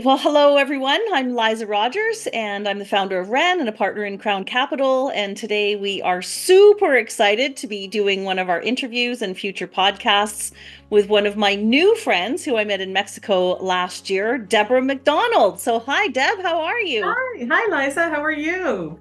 Well, hello everyone. I'm Liza Rogers and I'm the founder of WREN and a partner in Crown Capital. And today we are super excited to be doing one of our interviews and future podcasts with one of my new friends who I met in Mexico last year, Deborah MacDonald. So, hi, Deb, how are you? Hi, Liza. How are you?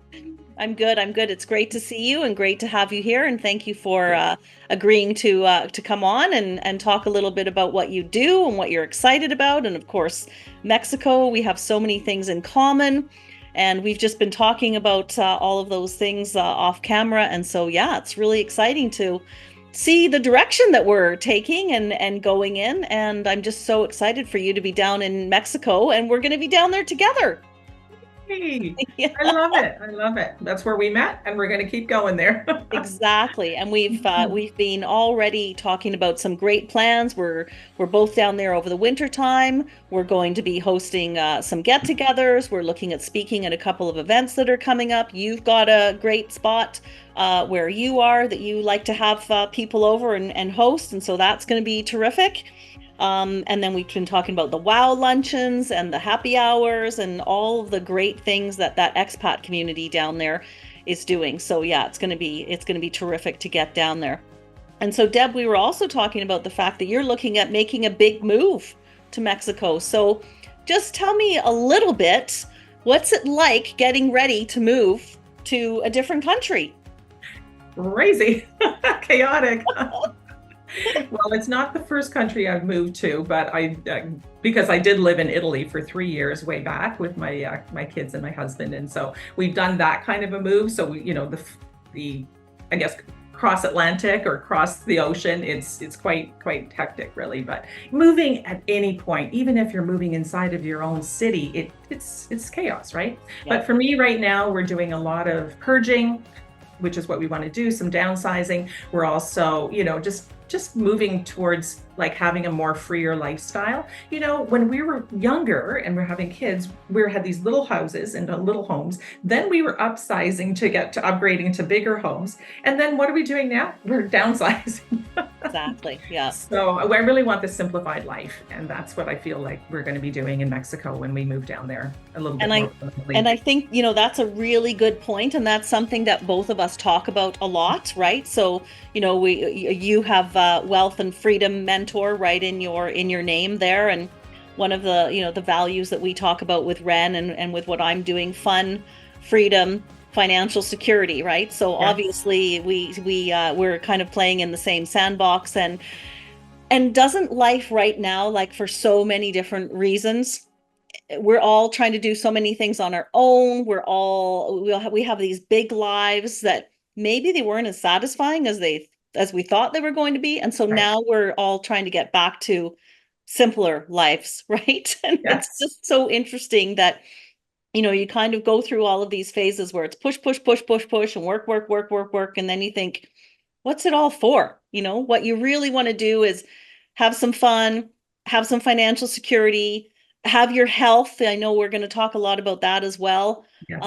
I'm good. I'm good. It's great to see you and great to have you here. And thank you for agreeing to come on and talk a little bit about what you do and what you're excited about. And of course, Mexico, we have so many things in common. And we've just been talking about all of those things off camera. And so, yeah, it's really exciting to see the direction that we're taking and going in. And I'm just so excited for you to be down in Mexico, and we're going to be down there together. Hey, Yeah. I love it. I love it. That's where we met, and we're going to keep going there. Exactly. And we've been already talking about some great plans. We're both down there over the winter time. We're going to be hosting some get-togethers. We're looking at speaking at a couple of events that are coming up. You've got a great spot where you are that you like to have people over and host, and so that's going to be terrific. And then we've been talking about the wow luncheons and the happy hours and all of the great things that expat community down there is doing. So yeah, it's going to be terrific to get down there. And so Deb, we were also talking about the fact that you're looking at making a big move to Mexico. So just tell me a little bit, what's it like getting ready to move to a different country? Crazy, chaotic. Well, it's not the first country I've moved to, but because I did live in Italy for 3 years way back with my kids and my husband, and so we've done that kind of a move. So the I guess cross Atlantic or cross the ocean, it's quite hectic, really. But moving at any point, even if you're moving inside of your own city, it's chaos, right? Yeah. But for me right now, we're doing a lot of purging, which is what we want to do, some downsizing. We're also, just moving towards like having a more freer lifestyle. When we were younger and we're having kids, we had these little houses and little homes. Then we were upsizing to get to upgrading to bigger homes. And then what are we doing now? We're downsizing. Exactly. Yeah. So I really want the simplified life. And that's what I feel like we're going to be doing in Mexico when we move down there a little bit And I more and permanently. I think, that's a really good point, and that's something that both of us talk about a lot, right? So, you have wealth and freedom mentor right in your name there, and one of the values that we talk about with Ren and with what I'm doing, fun, freedom, financial security, right? So Yes. obviously we're kind of playing in the same sandbox, and doesn't life right now, like for so many different reasons, we're all trying to do so many things on our own. We have these big lives that maybe they weren't as satisfying as we thought they were going to be. And so Right. now we're all trying to get back to simpler lives, right? And it's Yes. just so interesting that you kind of go through all of these phases where it's push, push, push, push, push, and work, work, work, work, work. And then you think, what's it all for? What you really want to do is have some fun, have some financial security, have your health. I know we're going to talk a lot about that as well. Yes.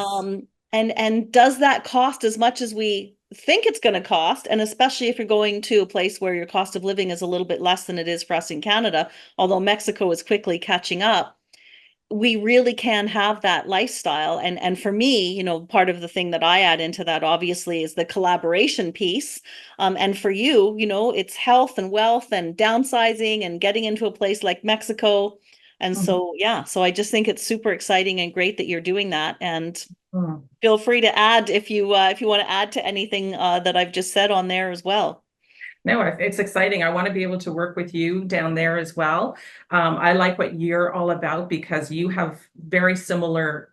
And does that cost as much as we think it's going to cost? And especially if you're going to a place where your cost of living is a little bit less than it is for us in Canada, although Mexico is quickly catching up, we really can have that lifestyle. And for me, part of the thing that I add into that obviously is the collaboration piece. And for you, it's health and wealth and downsizing and getting into a place like Mexico. And Mhm. so yeah, so I just think it's super exciting and great that you're doing that. And Mhm. feel free to add if you want to add to anything that I've just said on there as well. No, it's exciting. I want to be able to work with you down there as well. I like what you're all about because you have very similar,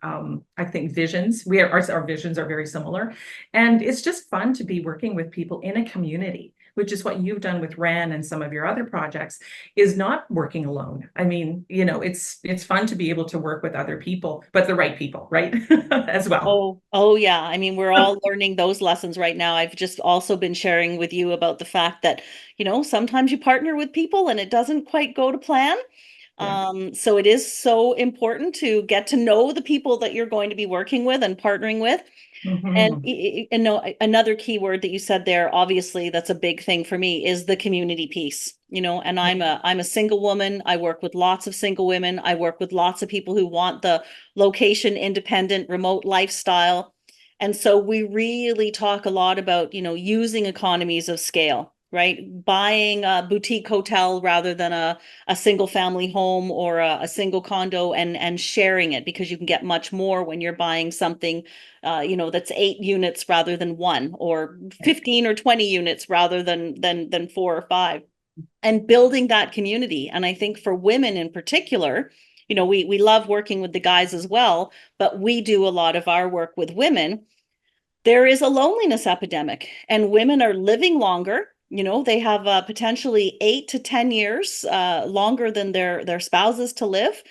I think, visions. Our visions are very similar, and it's just fun to be working with people in a community, which is what you've done with RAN and some of your other projects. Is not working alone. I mean, it's fun to be able to work with other people, but the right people, right, as well. Oh yeah. I mean, we're all learning those lessons right now. I've just also been sharing with you about the fact that, sometimes you partner with people and it doesn't quite go to plan. Yeah. So it is so important to get to know the people that you're going to be working with and partnering with. And Mhm. no, another key word that you said there, obviously, that's a big thing for me is the community piece. And I'm a single woman. I work with lots of single women. I work with lots of people who want the location independent remote lifestyle. And so we really talk a lot about, using economies of scale, right? Buying a boutique hotel rather than a single family home or a single condo, and sharing it, because you can get much more when you're buying something that's 8 units rather than one, or 15 or 20 units rather than four or five, and building that community. And I think for women in particular, we love working with the guys as well, but we do a lot of our work with women. There is a loneliness epidemic, and women are living longer. They have potentially 8 to 10 years longer than their spouses to live.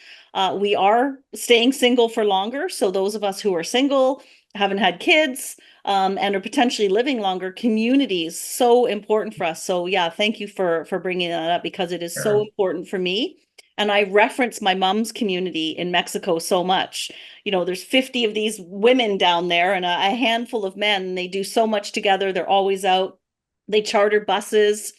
We are staying single for longer. So those of us who are single, haven't had kids, and are potentially living longer, community is so important for us. So yeah, thank you for bringing that up, because it is so Sure. important for me. And I reference my mom's community in Mexico so much. There's 50 of these women down there and a handful of men. And they do so much together. They're always out. They charter buses.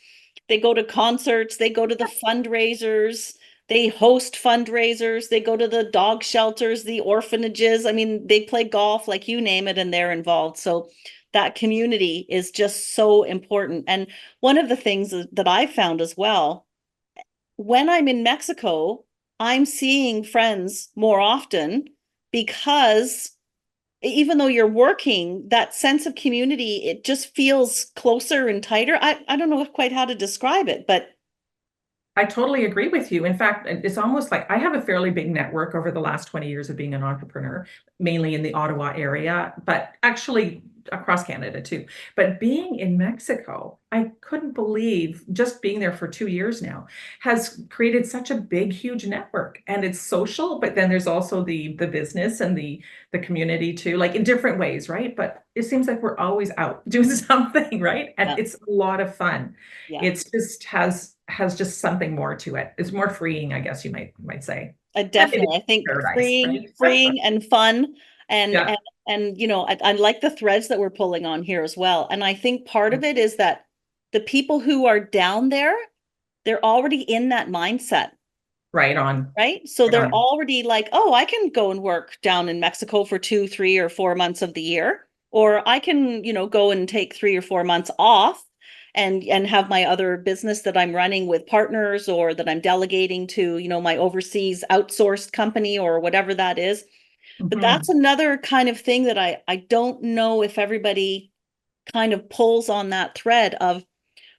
They go to concerts. They go to the fundraisers. They host fundraisers. They go to the dog shelters, the orphanages. I mean, they play golf, like you name it, and they're involved. So that community is just so important. And one of the things that I found as well, when I'm in Mexico, I'm seeing friends more often, because even though you're working, that sense of community, it just feels closer and tighter. I don't know quite how to describe it, but I totally agree with you. In fact, it's almost like I have a fairly big network over the last 20 years of being an entrepreneur, mainly in the Ottawa area, but actually across Canada too. But being in Mexico, I couldn't believe just being there for 2 years now has created such a big, huge network. And it's social, but then there's also the business and the community too, like in different ways, right? But it seems like we're always out doing something, right? And yeah, it's a lot of fun. yeah. It's just has just something more to it. It's more freeing, I guess you might say. And maybe Definitely. I think paradise, freeing, right? freeing and fun, and Yeah. and I like the threads that we're pulling on here as well. And I think part of it is that the people who are down there, they're already in that mindset. Right on. Right? So Right they're on. already like, oh, I can go and work down in Mexico for 2, 3, or 4 months of the year. Or I can, go and take 3 or 4 months off and have my other business that I'm running with partners, or that I'm delegating to, my overseas outsourced company or whatever that is. But that's Mhm. another kind of thing that I don't know if everybody kind of pulls on that thread of,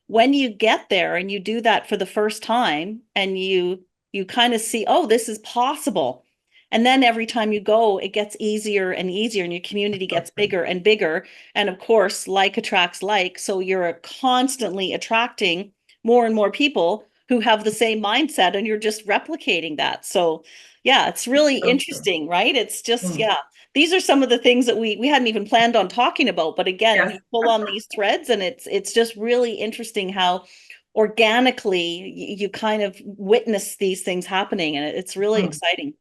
when you get there and you do that for the first time, and you kind of see, oh, this is possible. And then every time you go, it gets easier and easier, and your community So gets true. bigger and bigger. And of course, like attracts like. So you're constantly attracting more and more people who have the same mindset, and you're just replicating that. So yeah, it's really So true. interesting, right? It's just, Mm. yeah, these are some of the things that we hadn't even planned on talking about. But again, Yes. you pull on these threads, and it's just really interesting how organically you kind of witness these things happening, and it's really Mm. exciting.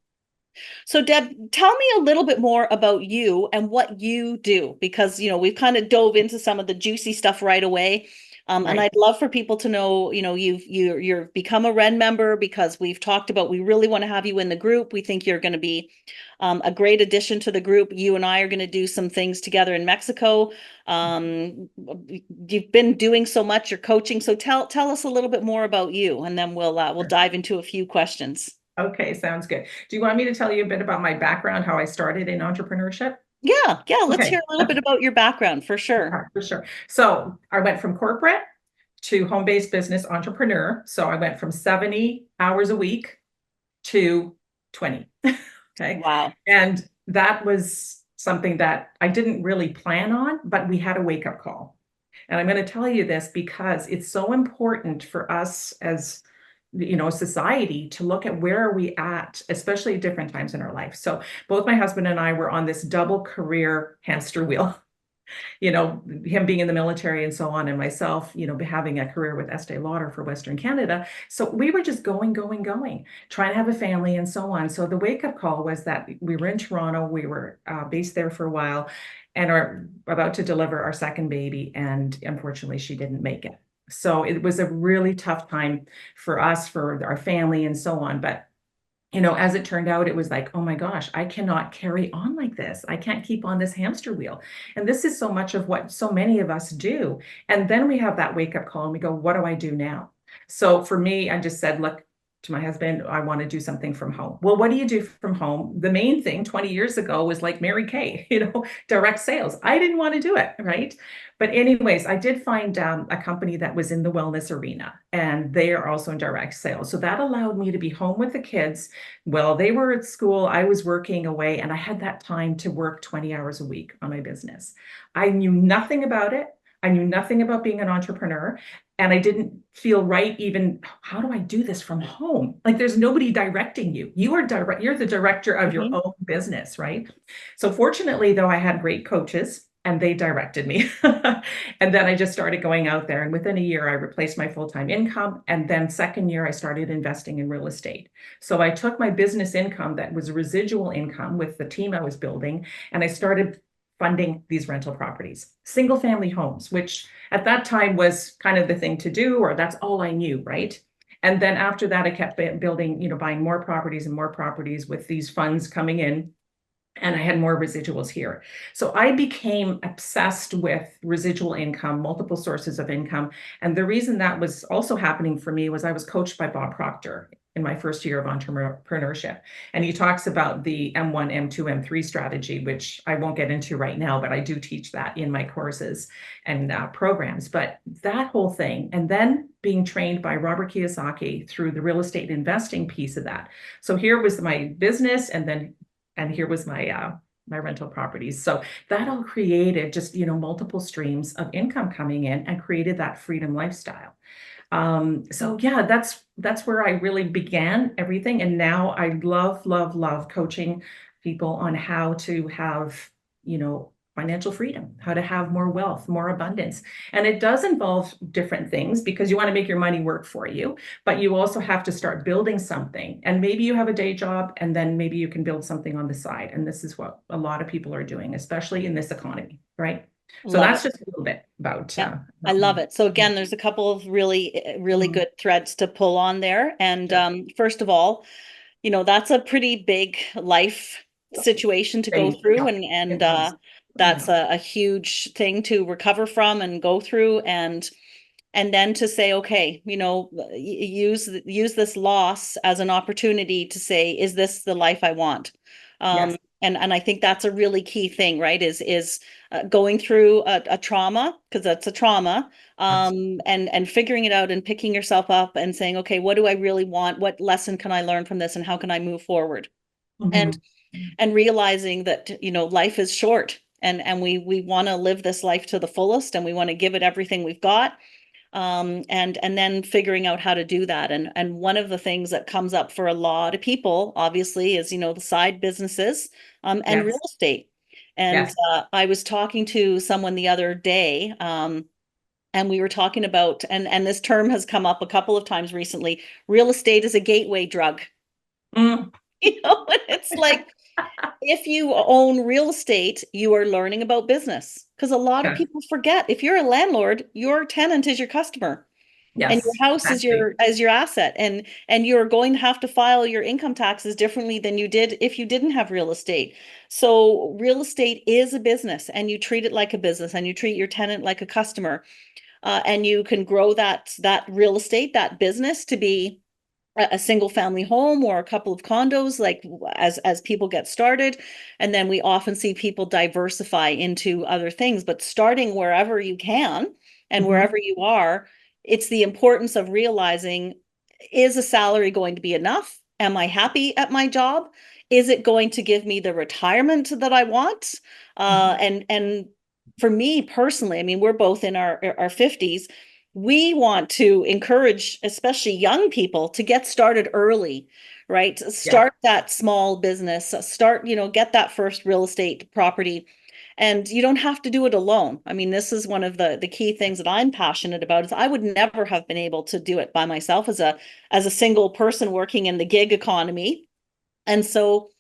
So Deb, tell me a little bit more about you and what you do, because we've kind of dove into some of the juicy stuff right away. And Right. I'd love for people to know, you've become a WREN member, because we've talked about, we really want to have you in the group. We think you're going to be a great addition to the group. You and I are going to do some things together in Mexico. Um, you've been doing so much, you're coaching. So tell us a little bit more about you, and then we'll dive into a few questions. Okay, sounds good. Do you want me to tell you a bit about my background, how I started in entrepreneurship? Yeah, yeah, let's hear Okay. a little bit about your background for sure. For sure. So I went from corporate to home-based business entrepreneur. So I went from 70 hours a week to 20. Okay. Wow. And that was something that I didn't really plan on, but we had a wake-up call. And I'm going to tell you this because it's so important for us as society to look at where are we at, especially at different times in our life. So both my husband and I were on this double career hamster wheel, him being in the military and so on, and myself, having a career with Estee Lauder for Western Canada. So we were just going, going, going, trying to have a family and so on. So the wake up call was that we were in Toronto, we were based there for a while. and are about to deliver our second baby. And unfortunately, she didn't make it. So it was a really tough time for us, for our family, and so on. But as it turned out, it was like, oh my gosh, I cannot carry on like this. I can't keep on this hamster wheel. And this is so much of what so many of us do. And then we have that wake up call and we go, what do I do now? So for me, I just said, look, to my husband, I want to do something from home. Well, what do you do from home? The main thing 20 years ago was like Mary Kay, direct sales. I didn't want to do it, right? But anyways, I did find a company that was in the wellness arena, and they are also in direct sales. So that allowed me to be home with the kids. Well, they were at school, I was working away, and I had that time to work 20 hours a week on my business. I knew nothing about it. I knew nothing about being an entrepreneur. And I didn't feel right even, how do I do this from home? Like there's nobody directing you. You're the director of your own business, right? So fortunately, though, I had great coaches and they directed me. And then I just started going out there. And within a year, I replaced my full-time income. And then second year, I started investing in real estate. So I took my business income that was residual income with the team I was building, and I started funding these rental properties, single family homes, which at that time was kind of the thing to do, or that's all I knew, right? And then after that, I kept building, buying more properties and more properties with these funds coming in. And I had more residuals here. So I became obsessed with residual income, multiple sources of income. And the reason that was also happening for me was I was coached by Bob Proctor in my first year of entrepreneurship. And he talks about the M1, M2, M3 strategy, which I won't get into right now, but I do teach that in my courses and programs. But that whole thing, and then being trained by Robert Kiyosaki through the real estate investing piece of that. So here was my business, and here was my rental properties. So that all created just, multiple streams of income coming in and created that freedom lifestyle. So yeah, that's where I really began everything. And now I love, love, love coaching people on how to have, financial freedom, how to have more wealth, more abundance. And it does involve different things because you want to make your money work for you, but you also have to start building something. And maybe you have a day job and then maybe you can build something on the side. And this is what a lot of people are doing, especially in this economy, right? So that's just a little bit about. Yeah, I love it. So again, there's a couple of really good threads to pull on there. And first of all, that's a pretty big life situation to go through, and that's a huge thing to recover from and go through, and then to say, okay, use this loss as an opportunity to say, is this the life I want? Yes. And I think that's a really key thing, right? Is going through a trauma, because that's a trauma, and figuring it out and picking yourself up and saying, okay, what do I really want? What lesson can I learn from this, and how can I move forward? Mm-hmm. And realizing that life is short, and we want to live this life to the fullest, and we want to give it everything we've got. And then figuring out how to do that. And one of the things that comes up for a lot of people, obviously, is, the side businesses, and Yes. real estate. And Yes. I was talking to someone the other day, and we were talking about, and this term has come up a couple of times recently, real estate is a gateway drug. Mm. It's like, if you own real estate, you are learning about business, because a lot of Yeah. people forget, if you're a landlord, your tenant is your customer. And your Yes. house is your asset, and you're going to have to file your income taxes differently than you did if you didn't have real estate. So real estate is a business, and you treat it like a business, and you treat your tenant like a customer, and you can grow that real estate, that business, to be a single family home or a couple of condos, like as people get started. And then we often see people diversify into other things, but starting wherever you can and wherever you are, it's the importance of realizing, is a salary going to be enough? Am I happy at my job? Is it going to give me the retirement that I want? And for me personally, I mean, we're both in our 50s. We want to encourage, especially young people, to get started early, right? Start that small business, get that first real estate property. And you don't have to do it alone. I mean, this is one of the key things that I'm passionate about, is I would never have been able to do it by myself as a single person working in the gig economy. And so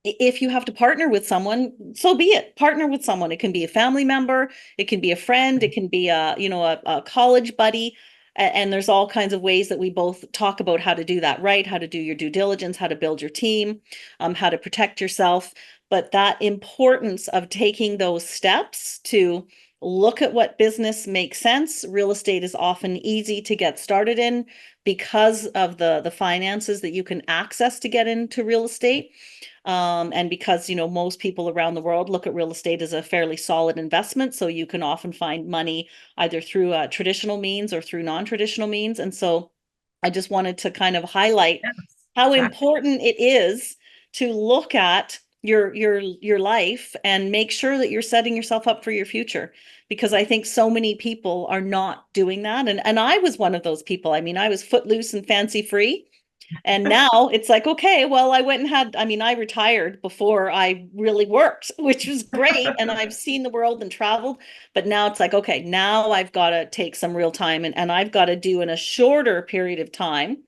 if you have to partner with someone, so be it. Partner with someone. It can be a family member, it can be a friend, it can be a college buddy. And there's all kinds of ways that we both talk about how to do that right, how to do your due diligence, how to build your team, how to protect yourself. But that importance of taking those steps to look at what business makes sense. Real estate is often easy to get started in because of the finances that you can access to get into real estate. And because, most people around the world look at real estate as a fairly solid investment, so you can often find money either through traditional means or through non-traditional means. And so I just wanted to kind of highlight Yes, how exactly. important it is to look at your life and make sure that you're setting yourself up for your future, because I think so many people are not doing that. And I was one of those people. I mean, I was footloose and fancy free. And now it's like, okay, well, I retired before I really worked, which was great. And I've seen the world and traveled. But now it's like, okay, now I've got to take some real time, and I've got to do in a shorter period of time,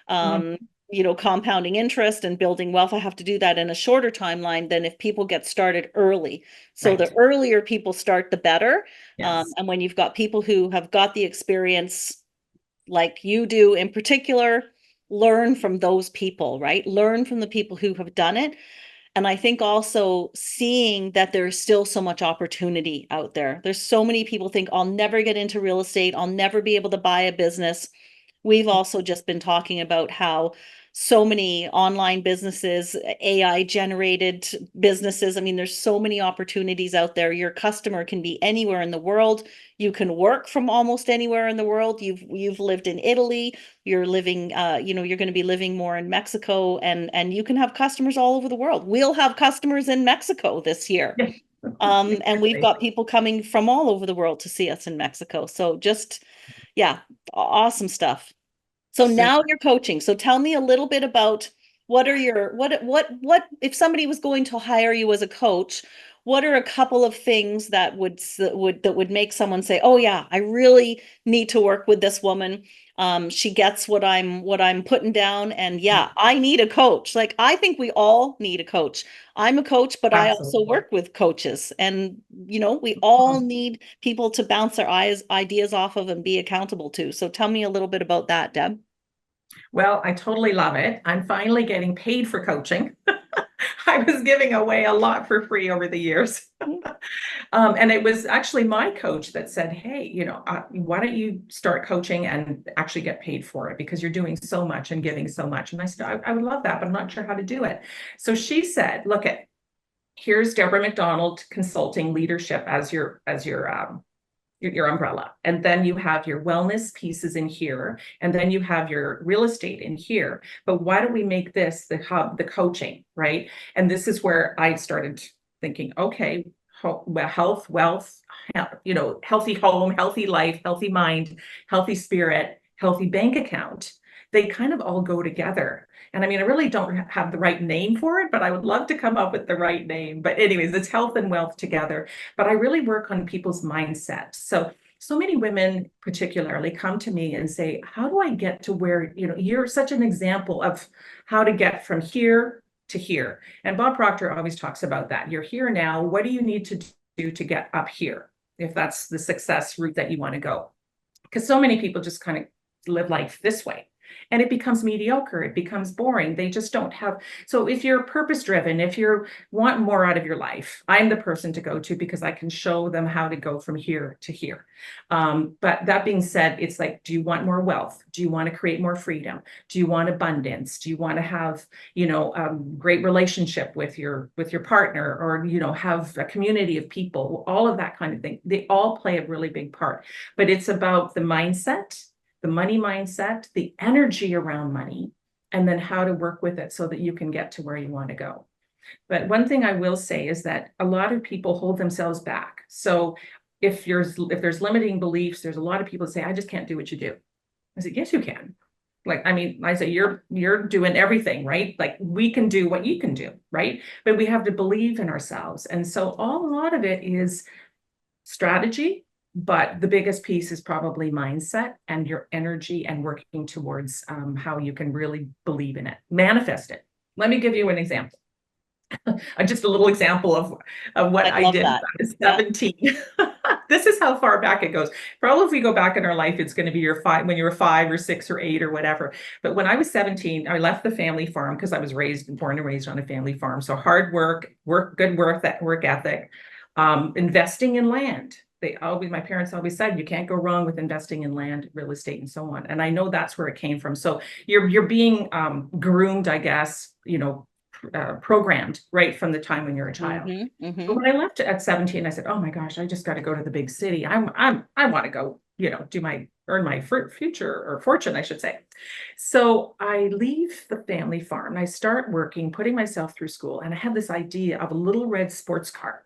Mm, um, compounding interest and building wealth. I have to do that in a shorter timeline than if people get started early. So right. the earlier people start, the better. Yes. And when you've got people who have got the experience like you do in particular, learn from those people, right? Learn from the people who have done it. And I think also seeing that there's still so much opportunity out there. There's so many people think, I'll never get into real estate, I'll never be able to buy a business. We've also just been talking about how so many online businesses, AI generated businesses. I mean, there's so many opportunities out there. Your customer can be anywhere in the world. You can work from almost anywhere in the world. You've lived in Italy. You're living, you're going to be living more in Mexico, and you can have customers all over the world. We'll have customers in Mexico this year. Yeah, And we've exactly. got people coming from all over the world to see us in Mexico. So just, yeah, awesome stuff. So now Super. you're coaching. So tell me a little bit about what if somebody was going to hire you as a coach, what are a couple of things that would make someone say, "Oh yeah, I really need to work with this woman. She gets what I'm putting down, and yeah, I need a coach." Like I think we all need a coach. I'm a coach, but I also Absolutely. work with coaches, and we all need people to bounce our ideas off of and be accountable to. So tell me a little bit about that, Deb. Well, I totally love it. I'm finally getting paid for coaching. I was giving away a lot for free over the years. And it was actually my coach that said, hey, why don't you start coaching and actually get paid for it because you're doing so much and giving so much. And I said, I would love that, but I'm not sure how to do it. So she said, look here's Deborah MacDonald Consulting Leadership as your umbrella. And then you have your wellness pieces in here. And then you have your real estate in here. But why don't we make this the hub, the coaching, right? And this is where I started thinking, okay, health, wealth, healthy home, healthy life, healthy mind, healthy spirit, healthy bank account. They kind of all go together. And I mean, I really don't have the right name for it, but I would love to come up with the right name. But anyways, it's health and wealth together. But I really work on people's mindset. So many women particularly come to me and say, how do I get to where, you're such an example of how to get from here to here. And Bob Proctor always talks about that. You're here now. What do you need to do to get up here? If that's the success route that you want to go. Because so many people just kind of live life this way and it becomes mediocre, it becomes boring, they just don't have. So if you're purpose driven, if you want more out of your life, I'm the person to go to because I can show them how to go from here to here. But that being said, it's like, do you want more wealth? Do you want to create more freedom? Do you want abundance? Do you want to have great relationship with your partner, or have a community of people? All of that kind of thing, they all play a really big part. But it's about the mindset, the money mindset, the energy around money, and then how to work with it so that you can get to where you want to go. But one thing I will say is that a lot of people hold themselves back. So if there's limiting beliefs, there's a lot of people that say, I just can't do what you do. I said, yes, you can. Like, I mean, I say, you're doing everything, right? Like we can do what you can do, right? But we have to believe in ourselves. And so a lot of it is strategy, but the biggest piece is probably mindset and your energy and working towards how you can really believe in it, manifest it. Let me give you an example. Just a little example of what I I love did when that. I was Yeah. 17. This is how far back it goes. Probably if we go back in our life, it's going to be your five when you were 5 or 6 or 8 or whatever. But when I was 17, I left the family farm because I was born and raised on a family farm. So hard good work, that work ethic, investing in land. My parents always said, you can't go wrong with investing in land, real estate, and so on. And I know that's where it came from. So you're being groomed, I guess, programmed right from the time when you're a child. But Hmm. when I left at 17, I said, "Oh my gosh, I just got to go to the big city. I want to go, earn my future or fortune, I should say." So I leave the family farm and I start working, putting myself through school, and I have this idea of a little red sports car,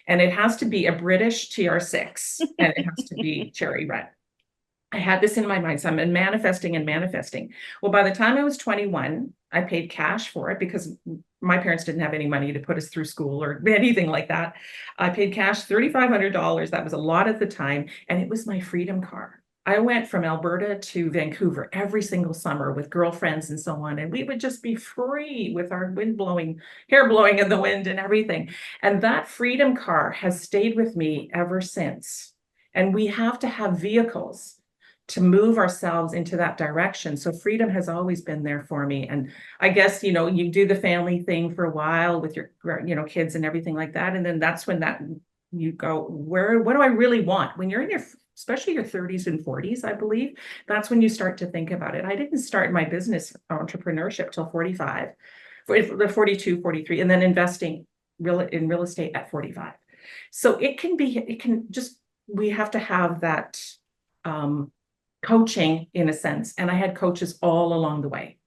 and it has to be a British TR6, and it has to be cherry red. I had this in my mind. So I'm manifesting and manifesting. Well, by the time I was 21, I paid cash for it because my parents didn't have any money to put us through school or anything like that. I paid cash $3,500. That was a lot at the time. And it was my freedom car. I went from Alberta to Vancouver every single summer with girlfriends and so on. And we would just be free with our hair blowing in the wind and everything. And that freedom car has stayed with me ever since. And we have to have vehicles to move ourselves into that direction. So freedom has always been there for me. And I guess, you do the family thing for a while with your, kids and everything like that. And then that's when you go, what do I really want? When you're in especially your 30s and 40s, I believe, that's when you start to think about it. I didn't start my business entrepreneurship till 45, the 42, 43, and then investing in real estate at 45. So we have to have that, coaching in a sense. And I had coaches all along the way.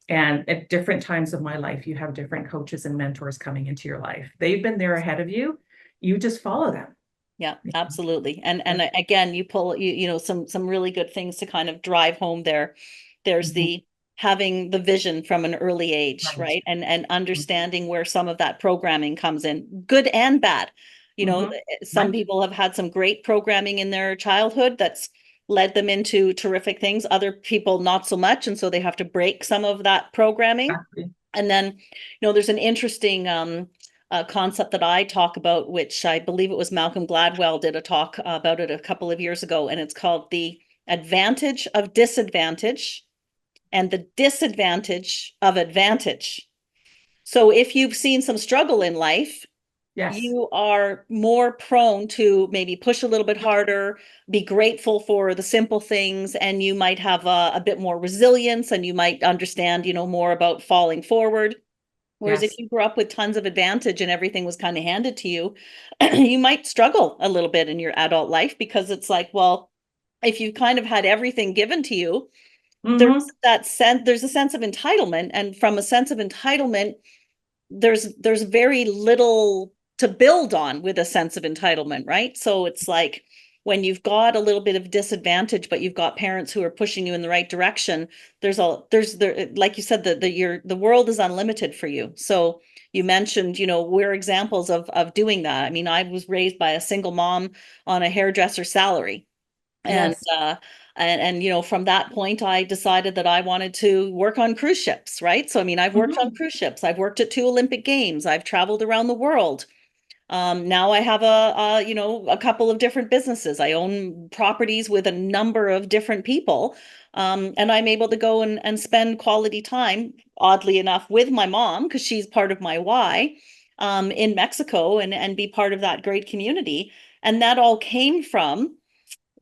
And at different times of my life, you have different coaches and mentors coming into your life. They've been there ahead of you. You just follow them. Yeah, absolutely. And again, some really good things to kind of drive home there. There's Mhm. the having the vision from an early age, Right. right? And understanding where some of that programming comes in, good and bad. Mhm. Some Right. people have had some great programming in their childhood that's led them into terrific things. Other people not so much, and so they have to break some of that programming. Exactly. And then, there's an interesting concept that I talk about, which I believe it was Malcolm Gladwell did a talk about it a couple of years ago, and it's called the advantage of disadvantage and the disadvantage of advantage. So if you've seen some struggle in life, Yes. you are more prone to maybe push a little bit harder, be grateful for the simple things, and you might have a bit more resilience and you might understand, more about falling forward. Whereas if Yes. you grew up with tons of advantage and everything was kind of handed to you, you might struggle a little bit in your adult life because it's like, well, if you kind of had everything given to you, Hmm. there's a sense of entitlement. And from a sense of entitlement, there's very little to build on with a sense of entitlement, right? So it's like when you've got a little bit of disadvantage, but you've got parents who are pushing you in the right direction, like you said, the world is unlimited for you. So you mentioned, we're examples of doing that. I mean, I was raised by a single mom on a hairdresser salary. And Yes. from that point, I decided that I wanted to work on cruise ships, right? So I mean, I've worked on Hmm. cruise ships. I've worked at 2 Olympic Games. I've traveled around the world. Now I have a couple of different businesses. I own properties with a number of different people. And I'm able to go and spend quality time, oddly enough, with my mom, because she's part of my why, in Mexico and be part of that great community. And that all came from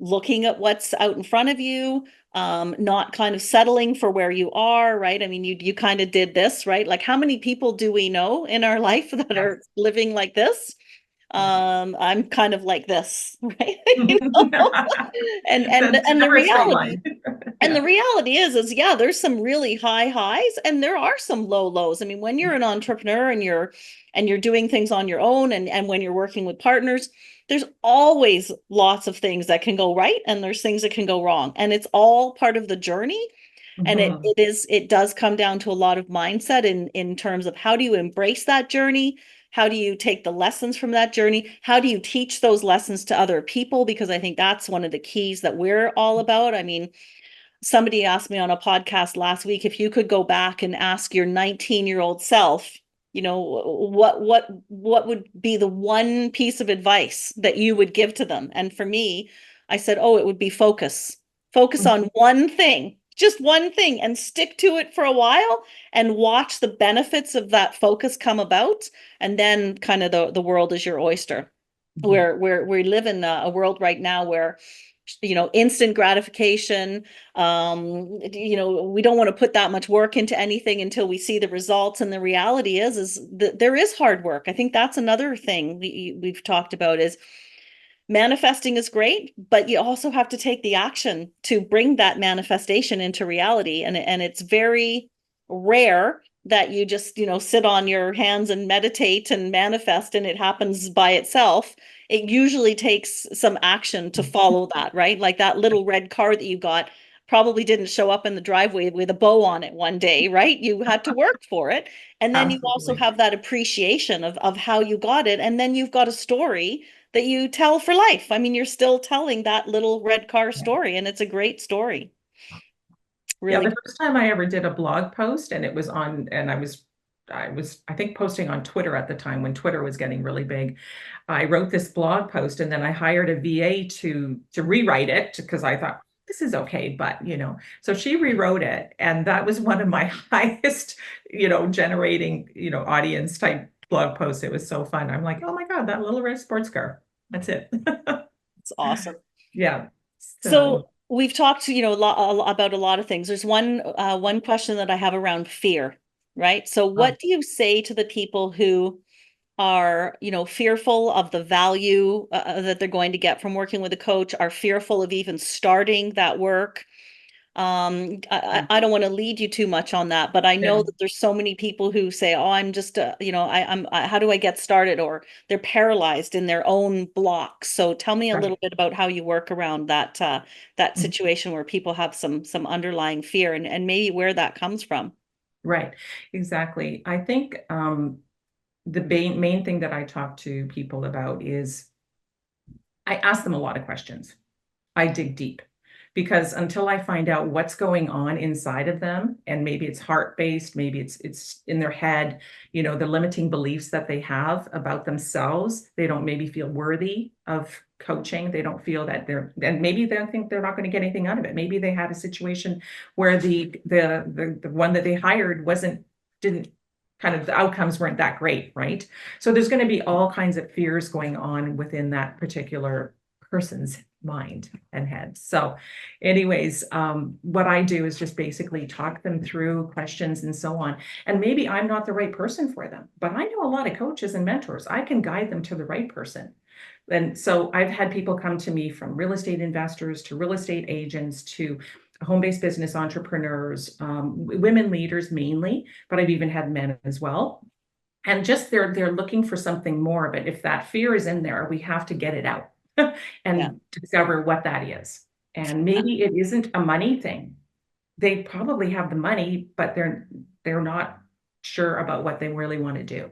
looking at what's out in front of you, not kind of settling for where you are, right? I mean, you kind of did this, right? Like how many people do we know in our life that Yes. are living like this? Yeah. I'm kind of like this, right? And and That's and the never a straight reality line. and the Yeah. reality is yeah, there's some really high highs and there are some low lows. I mean, when you're an entrepreneur and you're doing things on your own and when you're working with partners, there's always lots of things that can go right and there's things that can go wrong. And it's all part of the journey. And Mhm. it does come down to a lot of mindset in terms of how do you embrace that journey? How do you take the lessons from that journey? How do you teach those lessons to other people? Because I think that's one of the keys that we're all about. I mean, somebody asked me on a podcast last week if you could go back and ask your 19-year-old self what would be the one piece of advice that you would give to them? And for me, I said, oh, it would be focus. Focus on one thing, just one thing, and stick to it for a while and watch the benefits of that focus come about. And then kind of the world is your oyster. Mhm. Where we live in a world right now where instant gratification. We don't want to put that much work into anything until we see the results. And the reality is that there is hard work. I think that's another thing we've talked about is manifesting is great, but you also have to take the action to bring that manifestation into reality. And it's very rare that you just, sit on your hands and meditate and manifest and it happens by itself. It usually takes some action to follow that, right? Like that little red car that you got probably didn't show up in the driveway with a bow on it one day, right? You had to work for it. And then you also Absolutely. have that appreciation of how you got it. And then you've got a story that you tell for life. I mean, you're still telling that little red car Yeah. story, and it's a great story. Yeah, Really. the first time I ever did a blog post and it was on, and I think posting on Twitter at the time when Twitter was getting really big. I wrote this blog post and then I hired a VA to rewrite it because I thought this is okay, but so she rewrote it and that was one of my highest, generating, audience type blog posts. It was so fun. I'm like, oh my God, that little red sports car. That's it. It's awesome. Yeah. So So we've talked, about a lot of things. There's one question that I have around fear, right? So um, what do you say to the people who are, fearful of the value that they're going to get from working with a coach, are fearful of even starting that work? I don't want to lead you too much on that, but I know yeah. that there's so many people who say, "Oh, I'm just, how do I get started?" Or they're paralyzed in their own blocks. So tell me a little Right. bit about how you work around that situation where people have some underlying fear and maybe where that comes from. Right, exactly. I think the main thing that I talk to people about is I ask them a lot of questions. I dig deep because until I find out what's going on inside of them, and maybe it's heart-based, maybe it's in their head, the limiting beliefs that they have about themselves, they don't maybe feel worthy of coaching. They don't feel that and maybe they think they're not going to get anything out of it. Maybe they had a situation where the one that they hired didn't kind of the outcomes weren't that great, right? So there's going to be all kinds of fears going on within that particular person's mind and head. So, anyways, what I do is just basically talk them through questions and so on. And maybe I'm not the right person for them, but I know a lot of coaches and mentors. I can guide them to the right person. And so I've had people come to me from real estate investors to real estate agents to home-based business entrepreneurs, women leaders mainly, but I've even had men as well. And just they're looking for something more. But if that fear is in there, we have to get it out Yeah, and discover what that is. And maybe it isn't a money thing. They probably have the money, but they're not sure about what they really want to do.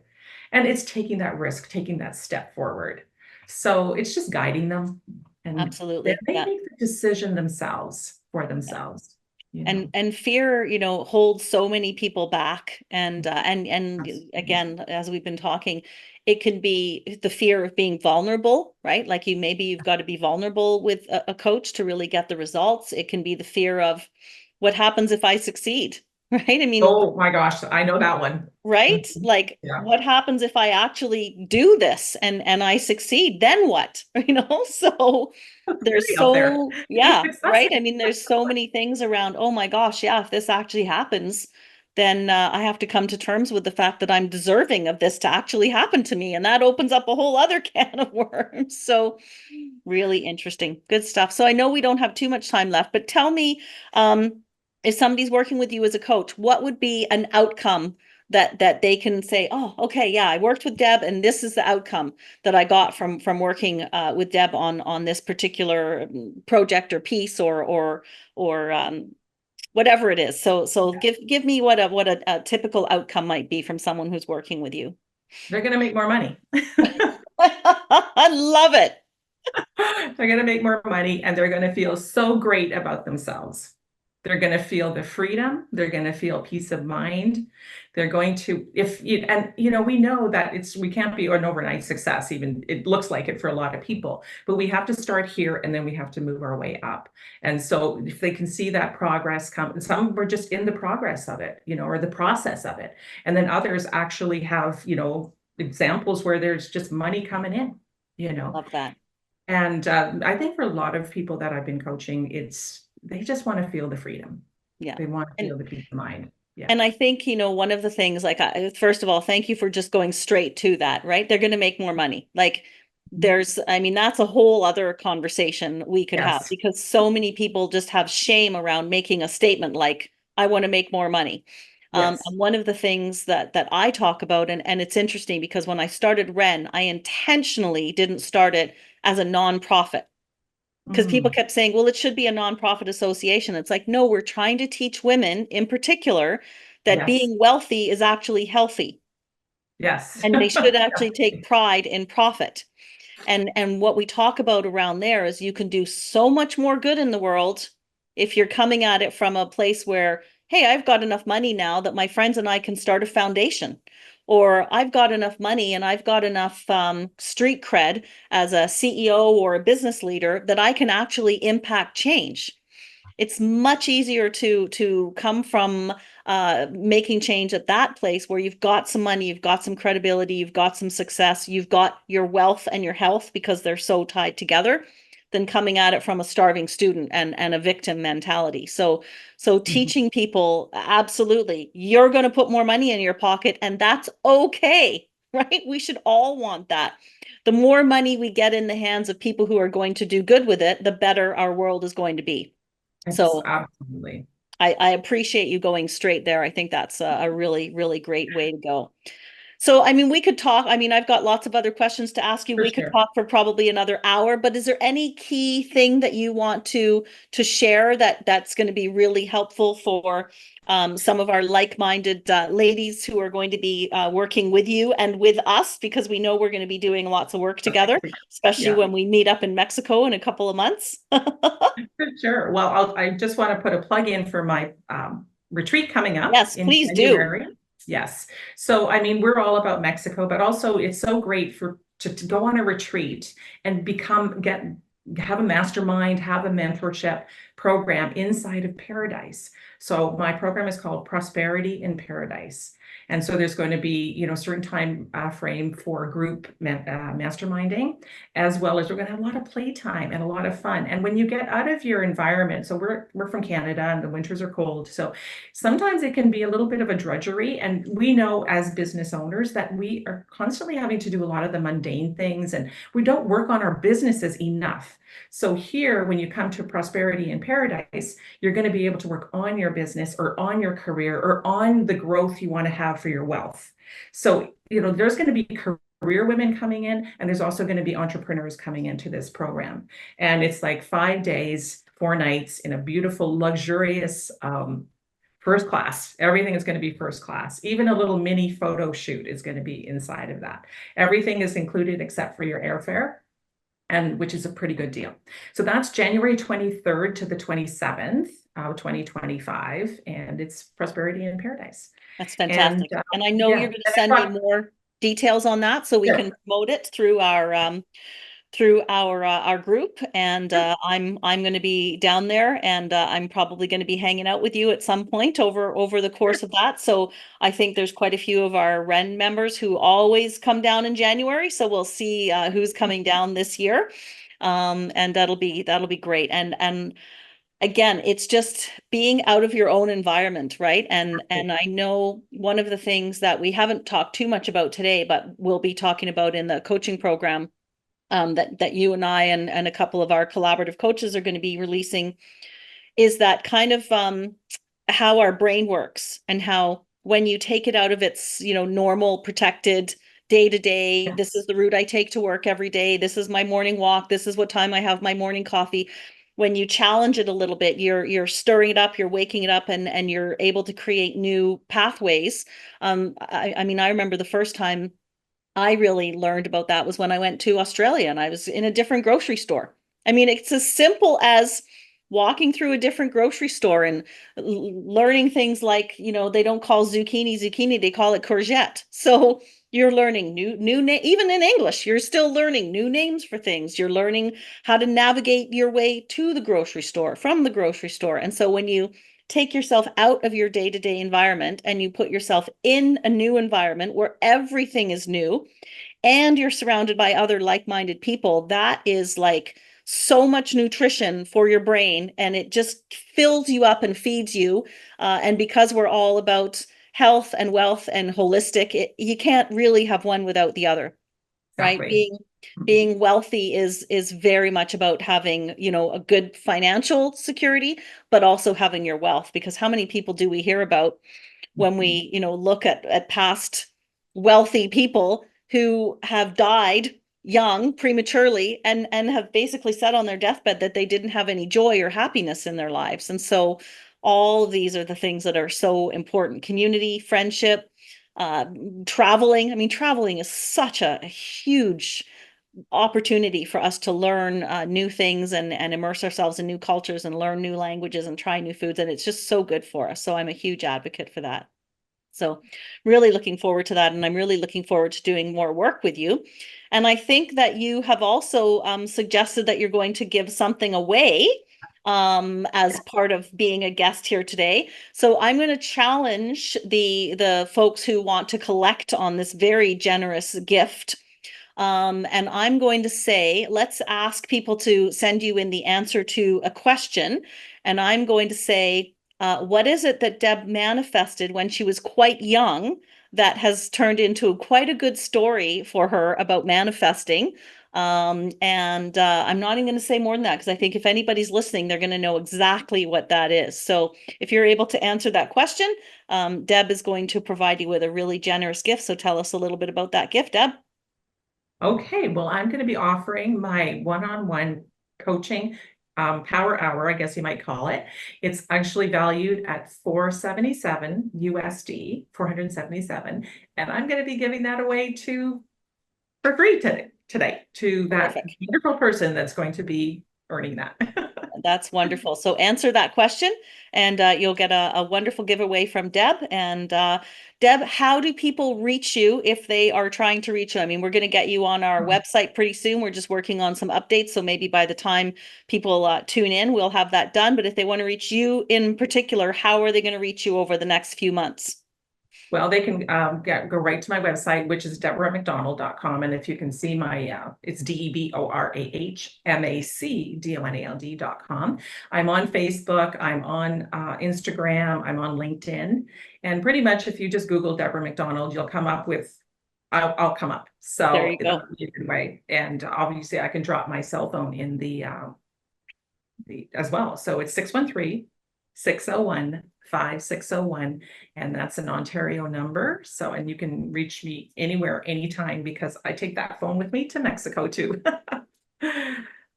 And it's taking that risk, taking that step forward. So it's just guiding them and then absolutely. they Yeah. make the decision themselves for themselves, you know. And fear, holds so many people back. And Absolutely. again, as we've been talking, it can be the fear of being vulnerable, right? Like maybe you've got to be vulnerable with a coach to really get the results. It can be the fear of what happens if I succeed, right? I mean, Oh my gosh, I know that one. right? Mhm. Like Yeah. what happens if I actually do this and I succeed? Then what? So there's Scary out there so, to be yeah, right? I successful. mean, there's so many things around, oh my gosh, yeah, if this actually happens, then I have to come to terms with the fact that I'm deserving of this to actually happen to me. And that opens up a whole other can of worms. So really interesting. Good stuff. So I know we don't have too much time left, but tell me, if somebody's working with you as a coach, what would be an outcome that they can say, oh, okay, yeah, I worked with Deb, and this is the outcome that I got from working with Deb on this particular project or piece or whatever it is. So give me what a typical outcome might be from someone who's working with you. They're going to make more money. I love it. They're going to make more money and they're going to feel so great about themselves. They're going to feel the freedom. They're going to feel peace of mind. They're going to, if you, and you know, we know that we can't be an overnight success, even it looks like it for a lot of people, but we have to start here and then we have to move our way up. And so if they can see that progress come, and some were just in the progress of it, you know, or the process of it. And then others actually have, you know, examples where there's just money coming in, you know. Love that. And I think for a lot of people that I've been coaching, they just want to feel the freedom. Yeah. They want to And feel the peace of mind. Yeah. And I think, one of the things, like, first of all, thank you for just going straight to that, right? They're going to make more money. Like, I mean, that's a whole other conversation we could have, Yes. because so many people just have shame around making a statement like, I want to make more money. Yes. And one of the things that I talk about, and it's interesting because when I started WREN, I intentionally didn't start it as a nonprofit, because people Mm. kept saying, well, it should be a nonprofit association. It's like, no, we're trying to teach women in particular that Yes. being wealthy is actually healthy, Yes. and they should actually take pride in profit. And what we talk about around there is you can do so much more good in the world if you're coming at it from a place where, hey, I've got enough money now that my friends and I can start a foundation. Or I've got enough money and I've got enough street cred as a CEO or a business leader that I can actually impact change. It's much easier to come from making change at that place where you've got some money, you've got some credibility, you've got some success, you've got your wealth and your health because they're so tied together, than coming at it from a starving student and a victim mentality. So Mhm. teaching people, absolutely, you're going to put more money in your pocket, and that's okay, right? We should all want that. The more money we get in the hands of people who are going to do good with it, the better our world is going to be. It's So absolutely I appreciate you going straight there. I think that's a really, really great way to go. So, I mean, we could talk. I mean, I've got lots of other questions to ask you. for We could sure. talk for probably another hour, but is there any key thing that you want to share that's going to be really helpful for some of our like-minded ladies who are going to be working with you and with us, because we know we're going to be doing lots of work together, especially Yeah, when we meet up in Mexico in a couple of months. for sure. Well, I just want to put a plug in for my retreat coming up Yes, in please do. January. Yes. So, I mean, we're all about Mexico, but also it's so great to go on a retreat and have a mastermind, have a mentorship program inside of Paradise. So my program is called Prosperity in Paradise. And so there's going to be, you know, a certain time frame for group masterminding, as well as we're going to have a lot of playtime and a lot of fun. And when you get out of your environment, so we're from Canada and the winters are cold, so sometimes it can be a little bit of a drudgery. And we know as business owners that we are constantly having to do a lot of the mundane things, and we don't work on our businesses enough. So here, when you come to Prosperity in Paradise, you're going to be able to work on your business or on your career or on the growth you want to have for your wealth. So, you know, there's going to be career women coming in, and there's also going to be entrepreneurs coming into this program. And it's like 5 days, 4 nights in a beautiful, luxurious first class. Everything is going to be first class. Even a little mini photo shoot is going to be inside of that. Everything is included except for your airfare, and which is a pretty good deal. So that's January 23rd to the 27th of 2025, and it's Prosperity in Paradise. That's And fantastic. And I know yeah, you're going to and I've send me got, more details on that so we can sure. promote it through our group. And I'm going to be down there, and I'm probably going to be hanging out with you at some point over the course of that. So I think there's quite a few of our WREN members who always come down in January. So we'll see who's coming down this year. And that'll be great. And again, it's just being out of your own environment, right? And I know one of the things that we haven't talked too much about today, but we'll be talking about in the coaching program, that you and I and a couple of our collaborative coaches are going to be releasing, is that kind of how our brain works, and how when you take it out of its, normal protected day to day, this is Yes. the route I take to work every day, this is my morning walk, this is what time I have my morning coffee. When you challenge it a little bit, you're stirring it up, you're waking it up, and you're able to create new pathways. I mean, I remember the first time I really learned about that was when I went to Australia and I was in a different grocery store. I mean, it's as simple as walking through a different grocery store and learning things like, they don't call zucchini zucchini, they call it courgette. So you're learning even in English, you're still learning new names for things. You're learning how to navigate your way to the grocery store, from the grocery store. And so when you take yourself out of your day-to-day environment and you put yourself in a new environment where everything is new and you're surrounded by other like-minded people, that is like so much nutrition for your brain, and it just fills you up and feeds you. And because we're all about health and wealth and holistic, you can't really have one without the other, right? Exactly. Being wealthy is very much about having, a good financial security, but also having your wealth. Because how many people do we hear about when we, look at past wealthy people who have died young prematurely and have basically said on their deathbed that they didn't have any joy or happiness in their lives. And so all of these are the things that are so important: community, friendship, uh, traveling. I mean, traveling is such a huge opportunity for us to learn new things and immerse ourselves in new cultures and learn new languages and try new foods. And it's just so good for us. So I'm a huge advocate for that. So really looking forward to that. And I'm really looking forward to doing more work with you. And I think that you have also suggested that you're going to give something away as part of being a guest here today. So I'm going to challenge the folks who want to collect on this very generous gift. And I'm going to say, let's ask people to send you in the answer to a question. And I'm going to say, what is it that Deb manifested when she was quite young that has turned into quite a good story for her about manifesting? And I'm not even going to say more than that, because I think if anybody's listening, they're going to know exactly what that is. So if you're able to answer that question, Deb is going to provide you with a really generous gift. So tell us a little bit about that gift, Deb. Okay, well, I'm going to be offering my one-on-one coaching power hour, I guess you might call it. It's actually valued at 477 USD, 477, and I'm going to be giving that away for free today to that Terrific. wonderful person that's going to be earning that. That's wonderful. So answer that question and you'll get a wonderful giveaway from Deb. And Deb, how do people reach you if they are trying to reach you? I mean, we're going to get you on our website pretty soon. We're just working on some updates. So maybe by the time people tune in, we'll have that done. But if they want to reach you in particular, how are they going to reach you over the next few months? Well, they can go right to my website, which is DeborahMacDonald.com. And if you can see it's DeborahMacDonald.com. I'm on Facebook, I'm on Instagram, I'm on LinkedIn. And pretty much if you just Google Deborah MacDonald, you'll come up with, I'll come up. There So you go. that's a good way. And obviously I can drop my cell phone in the as well. So it's 613-601-5601, and that's an Ontario number. So, and you can reach me anywhere, anytime, because I take that phone with me to Mexico too.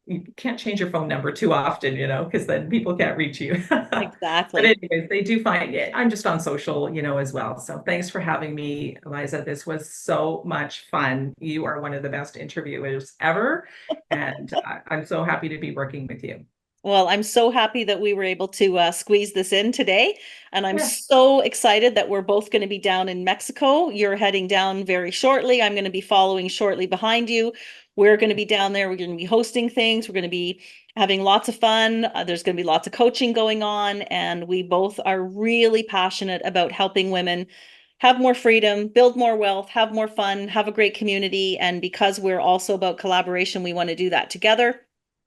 You can't change your phone number too often, because then people can't reach you. But Exactly. anyways, they do find it. I'm just on social, as well. So thanks for having me, Liza. This was so much fun. You are one of the best interviewers ever. And I'm so happy to be working with you. Well, I'm so happy that we were able to squeeze this in today. And I'm Yeah. so excited that we're both going to be down in Mexico. You're heading down very shortly. I'm going to be following shortly behind you. We're going to be down there. We're going to be hosting things. We're going to be having lots of fun. There's going to be lots of coaching going on. And we both are really passionate about helping women have more freedom, build more wealth, have more fun, have a great community. And because we're also about collaboration, we want to do that together.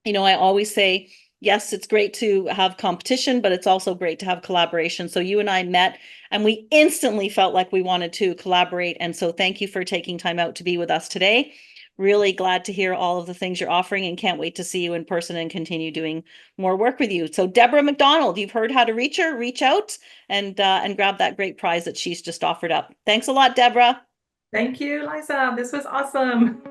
I always say, yes, it's great to have competition, but it's also great to have collaboration. So you and I met and we instantly felt like we wanted to collaborate. And so thank you for taking time out to be with us today. Really glad to hear all of the things you're offering and can't wait to see you in person and continue doing more work with you. So Deborah MacDonald, you've heard how to reach her, reach out and grab that great prize that she's just offered up. Thanks a lot, Deborah. Thank you, Liza. This was awesome.